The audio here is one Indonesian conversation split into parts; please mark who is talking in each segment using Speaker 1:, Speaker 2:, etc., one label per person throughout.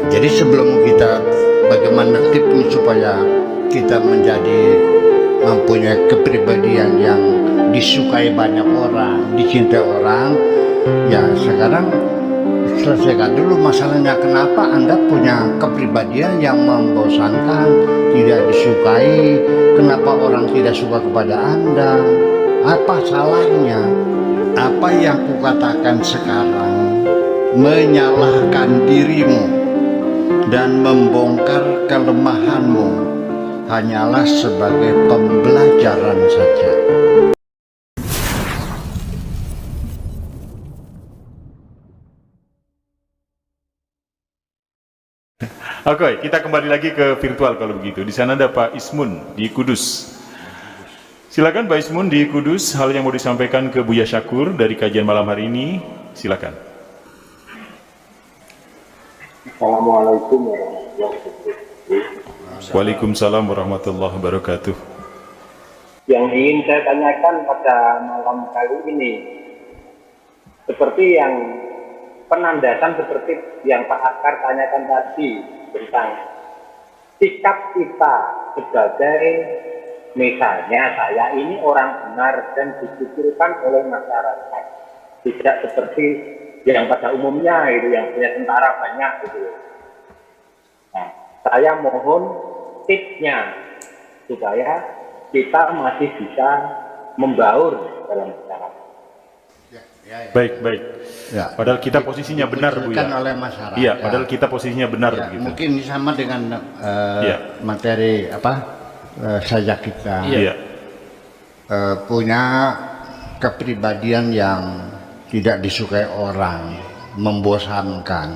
Speaker 1: jadi sebelum kita bagaimana tipnya supaya kita mempunyai kepribadian yang disukai banyak orang, dicintai orang, ya sekarang selesaikan dulu masalahnya. Kenapa Anda punya kepribadian yang membosankan, tidak disukai? Kenapa orang tidak suka kepada Anda? Apa salahnya? Apa yang kukatakan sekarang menyalahkan dirimu dan membongkar kelemahanmu hanyalah sebagai pembelajaran saja.
Speaker 2: Oke, kita kembali lagi ke virtual kalau begitu. Di sana ada Pak Ismun di Kudus. Silakan Pak Ismun di Kudus, hal yang mau disampaikan ke Buya Syakur dari kajian malam hari ini, silakan.
Speaker 3: Assalamualaikum warahmatullahi wabarakatuh.
Speaker 2: Waalaikumsalam warahmatullahi wabarakatuh.
Speaker 3: Yang ingin saya tanyakan pada malam kali ini, seperti yang penandasan seperti yang Pak Akar tanyakan tadi tentang sikap kita sebagai, misalnya saya ini orang benar dan dikucilkan oleh masyarakat, tidak seperti yang pada umumnya itu yang punya tentara banyak gitu. Nah, saya mohon tipsnya supaya kita masih bisa membaur dalam masyarakat.
Speaker 2: Baik.
Speaker 1: Ya.
Speaker 2: Padahal kita posisinya benar, Bu ya.
Speaker 1: Oleh masyarakat.
Speaker 2: Iya, padahal kita posisinya benar
Speaker 1: Ya,
Speaker 2: begitu.
Speaker 1: mungkin ini sama dengan materi saja kita.
Speaker 2: Iya.
Speaker 1: Punya kepribadian yang tidak disukai orang, membosankan.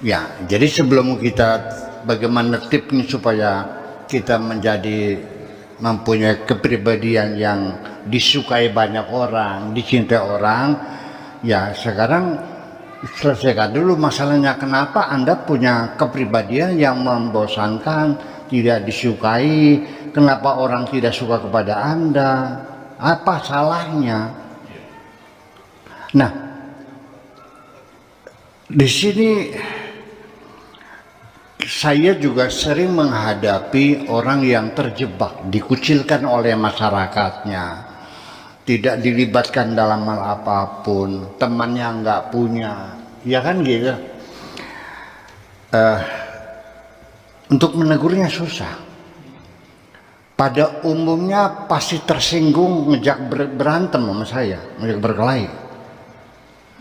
Speaker 1: Ya, jadi sebelum kita bagaimana tipnya supaya kita mempunyai kepribadian yang disukai banyak orang, dicintai orang, ya sekarang selesaikan dulu masalahnya. Kenapa Anda punya kepribadian yang membosankan, tidak disukai? Kenapa orang tidak suka kepada Anda? Apa salahnya? Nah, di sini saya juga sering menghadapi orang yang terjebak, dikucilkan oleh masyarakatnya, tidak dilibatkan dalam hal apapun, temannya nggak punya, ya kan gitu. Untuk menegurnya susah. Pada umumnya pasti tersinggung, ngejak berantem sama saya, ngejak berkelahi.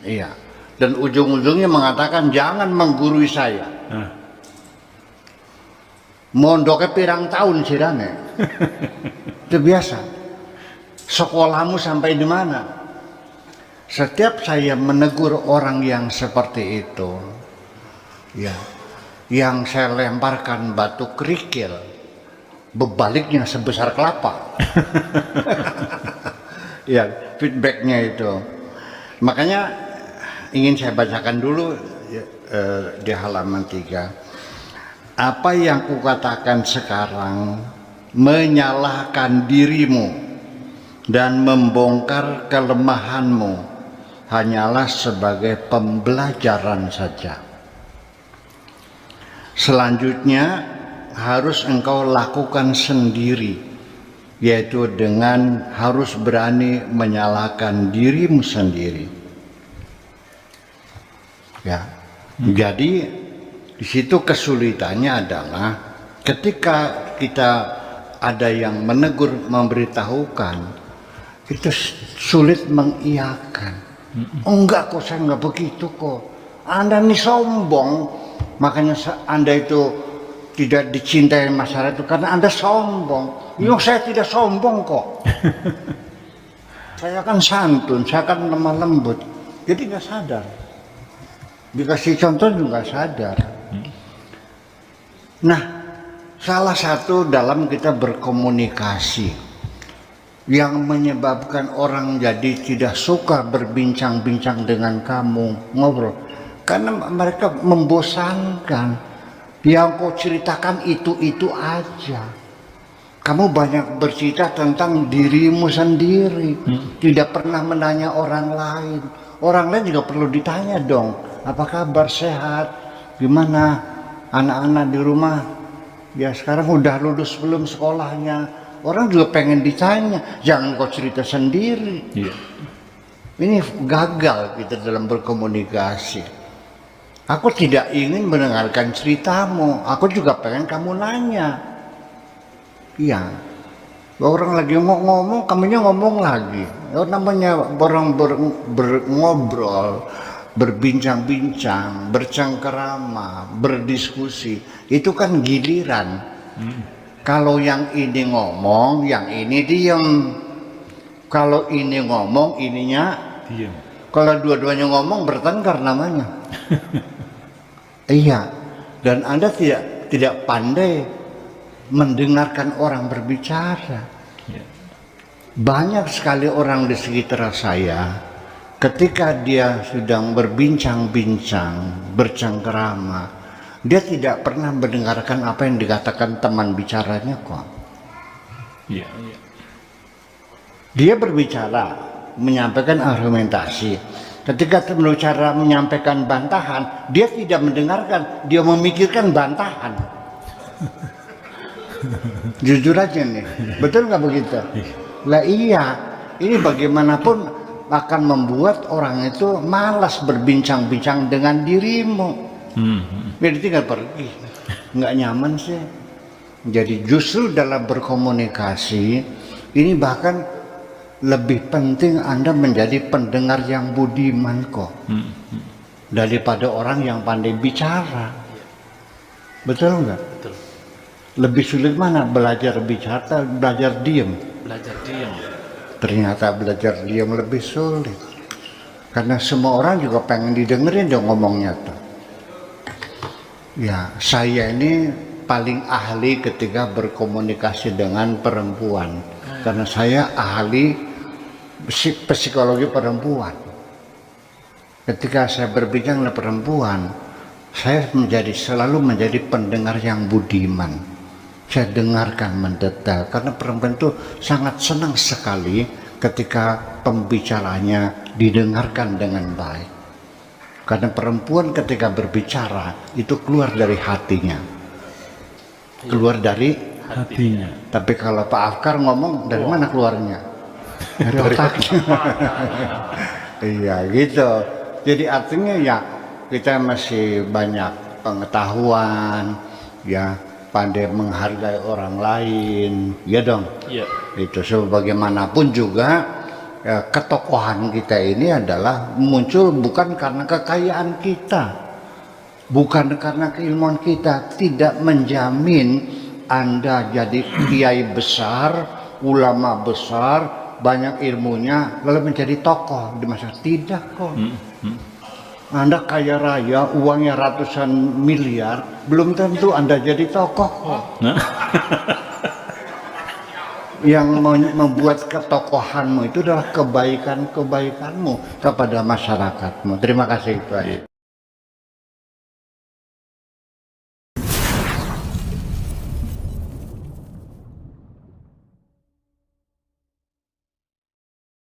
Speaker 1: Iya. Dan ujung-ujungnya mengatakan jangan menggurui saya. Mondoknya pirang tahun sirane. Itu biasa. Sekolahmu sampai di mana? Setiap saya menegur orang yang seperti itu, ya, yang saya lemparkan batu kerikil, bebaliknya sebesar kelapa. Ya, feedbacknya itu. Makanya ingin saya bacakan dulu di halaman 3. Apa yang kukatakan sekarang menyalahkan dirimu dan membongkar kelemahanmu hanyalah sebagai pembelajaran saja. Selanjutnya harus engkau lakukan sendiri, yaitu dengan harus berani menyalahkan dirimu sendiri. Ya, jadi di situ kesulitannya adalah ketika kita ada yang menegur, memberitahukan, itu sulit mengiyakan. Oh enggak kok, saya enggak begitu kok. Anda ini sombong, makanya Anda itu tidak dicintai masyarakat itu karena Anda sombong. Yo, saya tidak sombong kok. Saya kan santun, saya kan lemah lembut. Jadi nggak sadar. Dikasih contoh juga sadar. Nah, salah satu dalam kita berkomunikasi yang menyebabkan orang jadi tidak suka berbincang-bincang dengan kamu, ngobrol, karena mereka membosankan. Yang kau ceritakan itu aja. Kamu banyak bercerita tentang dirimu sendiri, tidak pernah menanya orang lain. Orang lain juga perlu ditanya dong, apa kabar, sehat, Gimana anak-anak di rumah? Ya sekarang udah lulus belum sekolahnya? Orang juga pengen ditanya, jangan kau cerita sendiri.
Speaker 2: Iya.
Speaker 1: Ini gagal kita dalam berkomunikasi. Aku tidak ingin mendengarkan ceritamu, aku juga pengen kamu nanya. Iya. Orang lagi ngomong, kamunya ngomong lagi. Namanya orang ngobrol, berbincang-bincang, bercengkerama, berdiskusi, itu kan giliran. Kalau yang ini ngomong, yang ini diem. Kalau ini ngomong, ininya
Speaker 2: Diam.
Speaker 1: kalau dua-duanya ngomong bertengkar namanya. Iya. Dan Anda tidak pandai mendengarkan orang berbicara.
Speaker 2: Iya.
Speaker 1: Banyak sekali orang di sekitar saya, ketika dia sedang berbincang-bincang, bercengkerama, dia tidak pernah mendengarkan apa yang dikatakan teman bicaranya kok.
Speaker 2: Iya, iya.
Speaker 1: Dia berbicara, menyampaikan argumentasi. Ketika berbicara menyampaikan bantahan, dia tidak mendengarkan, dia memikirkan bantahan. Jujur aja nih, betul nggak begitu? Lah iya, ini bagaimanapun akan membuat orang itu malas berbincang-bincang dengan dirimu. Jadi tinggal pergi, nggak nyaman sih. Jadi justru dalam berkomunikasi ini bahkan lebih penting Anda menjadi pendengar yang budiman kok, daripada orang yang pandai bicara. Betul nggak?
Speaker 2: Betul.
Speaker 1: Lebih sulit mana belajar bicara atau belajar diam?
Speaker 2: Belajar diam.
Speaker 1: Ternyata belajar diam lebih sulit, karena semua orang juga pengen didengerin dong ngomongnya tuh. Ya, saya ini paling ahli ketika berkomunikasi dengan perempuan, karena saya ahli psikologi perempuan. Ketika saya berbincang dengan perempuan, saya selalu menjadi pendengar yang budiman. Saya dengarkan mendetail, karena perempuan itu sangat senang sekali ketika pembicaranya didengarkan dengan baik. Karena perempuan ketika berbicara itu keluar dari hatinya, keluar dari
Speaker 2: Hatinya.
Speaker 1: Tapi kalau Pak Afkar ngomong, dari mana keluarnya? Dari otaknya. Iya gitu. Jadi artinya ya kita masih banyak pengetahuan, ya pandai menghargai orang lain, ya dong.
Speaker 2: Iya.
Speaker 1: Itu sebagaimanapun juga ya, ketokohan kita ini adalah muncul bukan karena kekayaan kita, bukan karena keilmuan kita. Tidak menjamin Anda jadi kiai besar, ulama besar, banyak ilmunya lalu menjadi tokoh di masa. Tidak kok. Anda kaya raya, uangnya ratusan miliar, belum tentu Anda jadi tokoh kok. Yang membuat ketokohanmu itu adalah kebaikan-kebaikanmu kepada masyarakatmu. Terima kasih Pak.